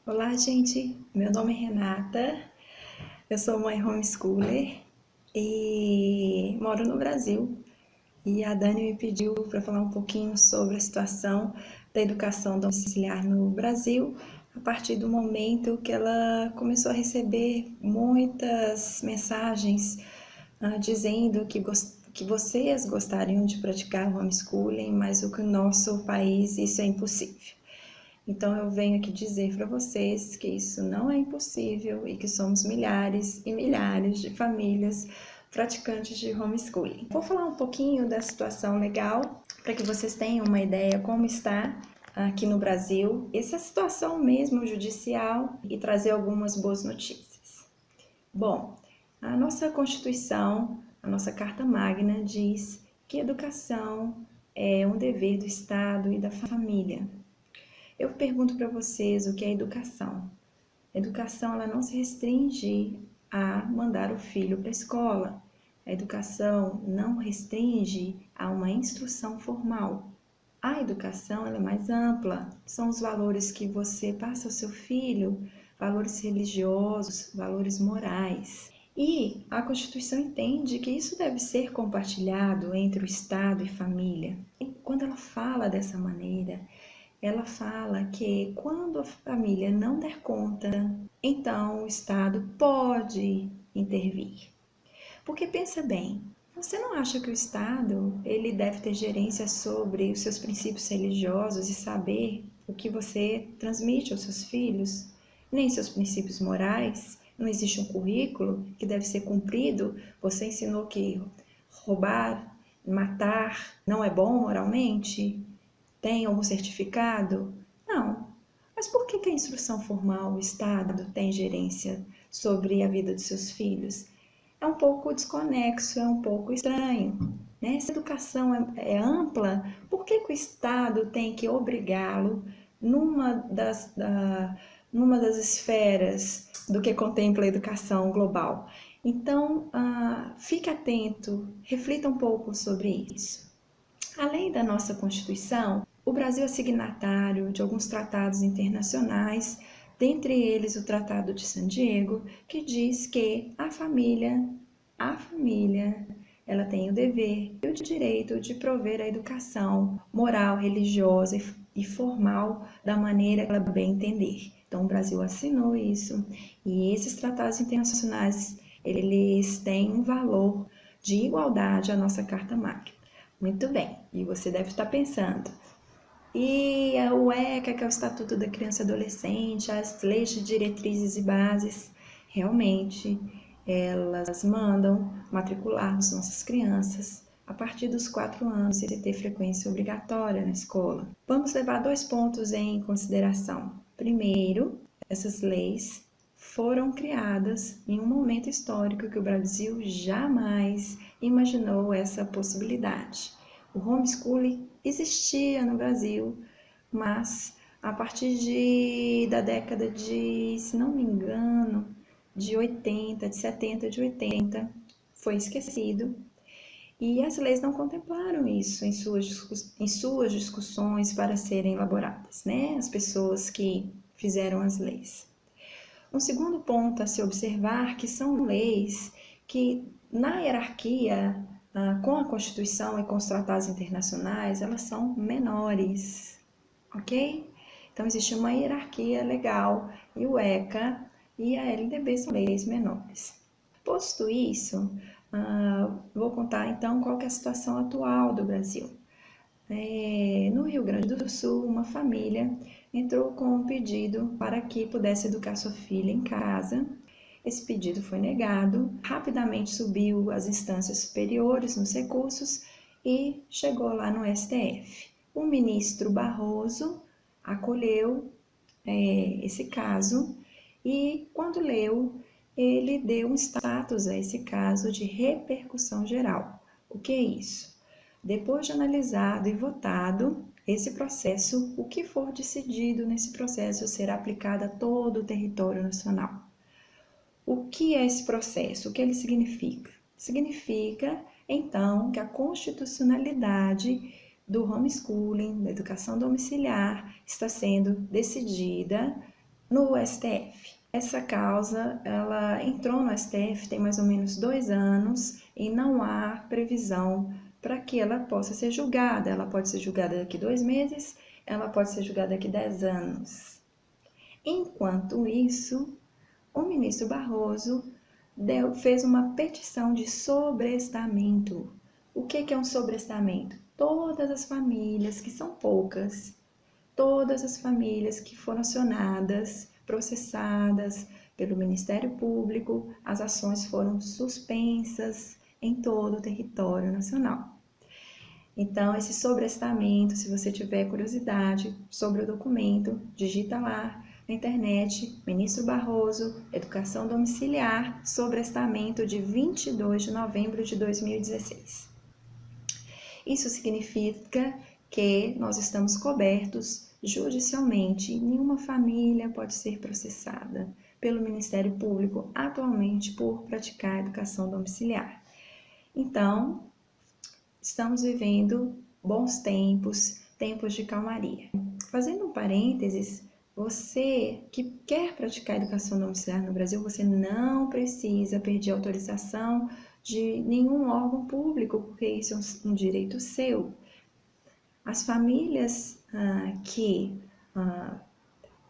Olá, gente. Meu nome é Renata. Eu sou mãe homeschooler e moro no Brasil. E a Dani me pediu para falar um pouquinho sobre a situação da educação domiciliar no Brasil, a partir do momento que ela começou a receber muitas mensagens dizendo que vocês gostariam de praticar o homeschooling, mas o que o nosso país isso é impossível. Então eu venho aqui dizer para vocês que isso não é impossível e que somos milhares e milhares de famílias praticantes de homeschooling. Vou falar um pouquinho da situação legal para que vocês tenham uma ideia como está aqui no Brasil, essa situação mesmo judicial e trazer algumas boas notícias. Bom, a nossa Constituição, a nossa Carta Magna diz que educação é um dever do Estado e da família. Eu pergunto para vocês o que é educação. Educação ela não se restringe a mandar o filho para a escola. A educação não restringe a uma instrução formal. A educação ela é mais ampla. São os valores que você passa ao seu filho, valores religiosos, valores morais. E a Constituição entende que isso deve ser compartilhado entre o Estado e família. E quando ela fala dessa maneira, ela fala que quando a família não der conta, então o Estado pode intervir. Porque pensa bem, você não acha que o Estado ele deve ter gerência sobre os seus princípios religiosos e saber o que você transmite aos seus filhos? Nem seus princípios morais? Não existe um currículo que deve ser cumprido? Você ensinou que roubar, matar não é bom moralmente? Tem algum certificado? Não. Mas por que a instrução formal, o Estado, tem gerência sobre a vida dos seus filhos? É um pouco desconexo, é um pouco estranho. Né? Se a educação é ampla, por que o Estado tem que obrigá-lo numa das esferas do que contempla a educação global? Então, fique atento, reflita um pouco sobre isso. Além da nossa Constituição, o Brasil é signatário de alguns tratados internacionais, dentre eles o Tratado de San Diego, que diz que a família, ela tem o dever e o direito de prover a educação moral, religiosa e formal da maneira que ela bem entender. Então, o Brasil assinou isso e esses tratados internacionais, eles têm um valor de igualdade à nossa Carta Magna. Muito bem, e você deve estar pensando, e o ECA, que é o Estatuto da Criança e Adolescente, as leis de diretrizes e bases, realmente elas mandam matricular as nossas crianças a partir dos 4 anos e ter frequência obrigatória na escola. Vamos levar 2 pontos em consideração. Primeiro, essas leis foram criadas em um momento histórico que o Brasil jamais imaginou essa possibilidade. O homeschooling existia no Brasil, mas a partir da década de, se não me engano, de 80, de 70, de 80, foi esquecido. E as leis não contemplaram isso em suas discussões para serem elaboradas, né? As pessoas que fizeram as leis. Um segundo ponto a se observar que são leis que, na hierarquia, com a Constituição e com os tratados internacionais, elas são menores, ok? Então, existe uma hierarquia legal e o ECA e a LDB são leis menores. Posto isso, vou contar então qual que é a situação atual do Brasil. No Rio Grande do Sul, uma família entrou com um pedido para que pudesse educar sua filha em casa. Esse pedido foi negado, rapidamente subiu às instâncias superiores nos recursos e chegou lá no STF. O ministro Barroso acolheu esse caso e, quando leu, ele deu um status a esse caso de repercussão geral. O que é isso? Depois de analisado e votado esse processo, o que for decidido nesse processo será aplicado a todo o território nacional. O que é esse processo? O que ele significa? Significa, então, que a constitucionalidade do homeschooling, da educação domiciliar, está sendo decidida no STF. Essa causa, ela entrou no STF tem mais ou menos 2 anos e não há previsão para que ela possa ser julgada. Ela pode ser julgada daqui 2 meses, ela pode ser julgada daqui 10 anos. Enquanto isso, o ministro Barroso fez uma petição de sobrestamento. O que é um sobrestamento? Todas as famílias, que são poucas, todas as famílias que foram acionadas, processadas pelo Ministério Público, as ações foram suspensas em todo o território nacional. Então, esse sobrestamento, se você tiver curiosidade sobre o documento, digita lá na internet, Ministro Barroso, Educação Domiciliar, sobrestamento de 22 de novembro de 2016. Isso significa que nós estamos cobertos judicialmente. Nenhuma família pode ser processada pelo Ministério Público atualmente por praticar educação domiciliar. Então, estamos vivendo bons tempos, tempos de calmaria. Fazendo um parênteses, você que quer praticar educação domiciliar no Brasil, você não precisa pedir autorização de nenhum órgão público, porque isso é um direito seu. As famílias que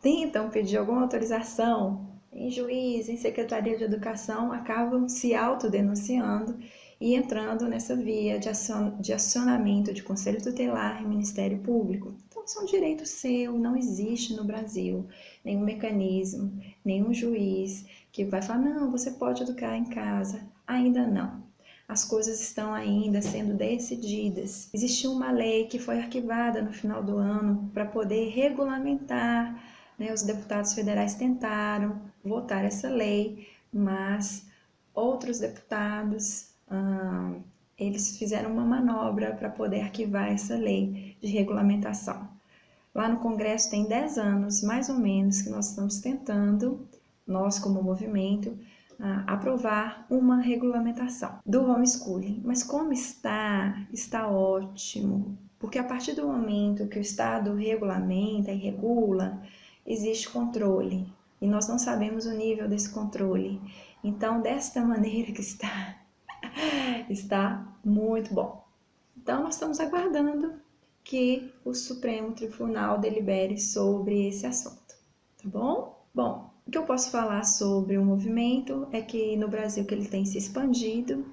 tentam pedir alguma autorização em juiz, em secretaria de educação, acabam se autodenunciando e entrando nessa via de acionamento de conselho tutelar e Ministério Público. Então, isso é um direito seu, não existe no Brasil nenhum mecanismo, nenhum juiz que vai falar, não, você pode educar em casa. Ainda não. As coisas estão ainda sendo decididas. Existiu uma lei que foi arquivada no final do ano para poder regulamentar, né? Os deputados federais tentaram votar essa lei, mas outros deputados, eles fizeram uma manobra para poder arquivar essa lei de regulamentação. Lá no Congresso tem 10 anos, mais ou menos, que nós estamos tentando, nós como movimento, aprovar uma regulamentação do homeschooling. Mas como está ótimo, porque a partir do momento que o Estado regulamenta e regula, existe controle, e nós não sabemos o nível desse controle. Então, desta maneira que está muito bom. Então, nós estamos aguardando que o Supremo Tribunal delibere sobre esse assunto, tá bom? Bom, o que eu posso falar sobre o movimento é que no Brasil que ele tem se expandido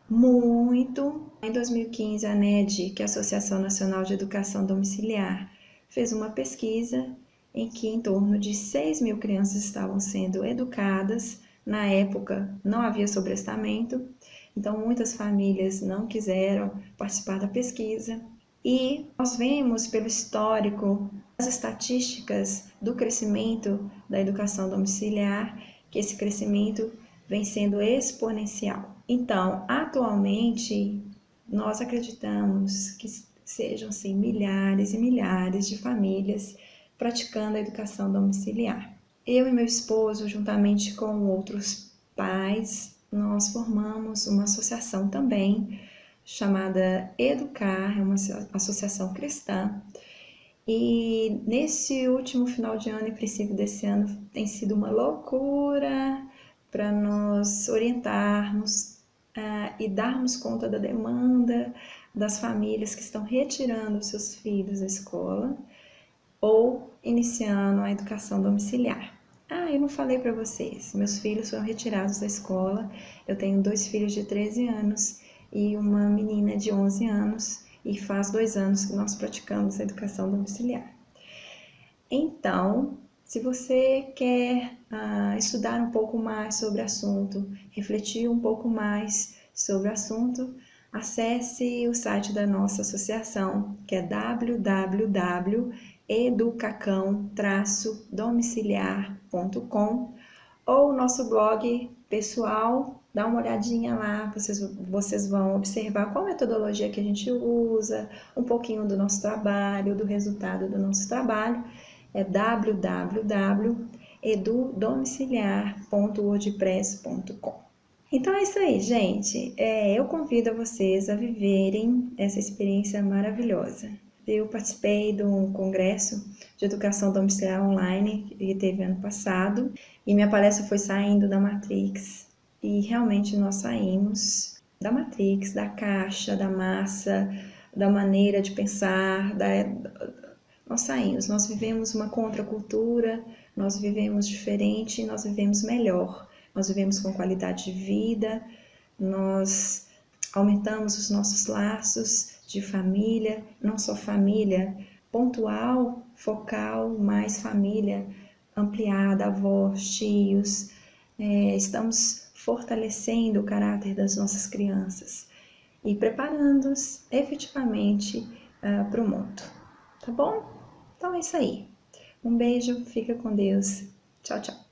muito. Em 2015, a ANED, que é a Associação Nacional de Educação Domiciliar, fez uma pesquisa em que em torno de 6 mil crianças estavam sendo educadas. Na época, não havia sobrestamento, então muitas famílias não quiseram participar da pesquisa. E nós vemos pelo histórico, as estatísticas do crescimento da educação domiciliar, que esse crescimento vem sendo exponencial. Então, atualmente, nós acreditamos que sejam sim, milhares e milhares de famílias praticando a educação domiciliar. Eu e meu esposo, juntamente com outros pais, nós formamos uma associação também, chamada Educar, é uma associação cristã. E nesse último final de ano e princípio desse ano tem sido uma loucura para nós orientarmos e darmos conta da demanda das famílias que estão retirando seus filhos da escola ou iniciando a educação domiciliar. Eu não falei para vocês, meus filhos foram retirados da escola, eu tenho 2 filhos de 13 anos e uma menina de 11 anos, e faz 2 anos que nós praticamos a educação domiciliar. Então, se você quer estudar um pouco mais sobre o assunto, refletir um pouco mais sobre o assunto, acesse o site da nossa associação, que é www.educacão-domiciliar.com, ou o nosso blog pessoal. Dá uma olhadinha lá, vocês vão observar qual metodologia que a gente usa, um pouquinho do nosso trabalho, do resultado do nosso trabalho. É www.edudomiciliar.wordpress.com. Então é isso aí, gente. Eu convido a vocês a viverem essa experiência maravilhosa. Eu participei de um congresso de educação domiciliar online que teve ano passado e minha palestra foi saindo da Matrix e realmente nós saímos da Matrix, da caixa, da massa, da maneira de pensar, nós saímos, nós vivemos uma contracultura, nós vivemos diferente, nós vivemos melhor, nós vivemos com qualidade de vida, nós aumentamos os nossos laços de família, não só família pontual, focal, mas família ampliada, avós, tios. Estamos fortalecendo o caráter das nossas crianças e preparando-os efetivamente para o mundo. Tá bom? Então é isso aí. Um beijo, fica com Deus. Tchau, tchau.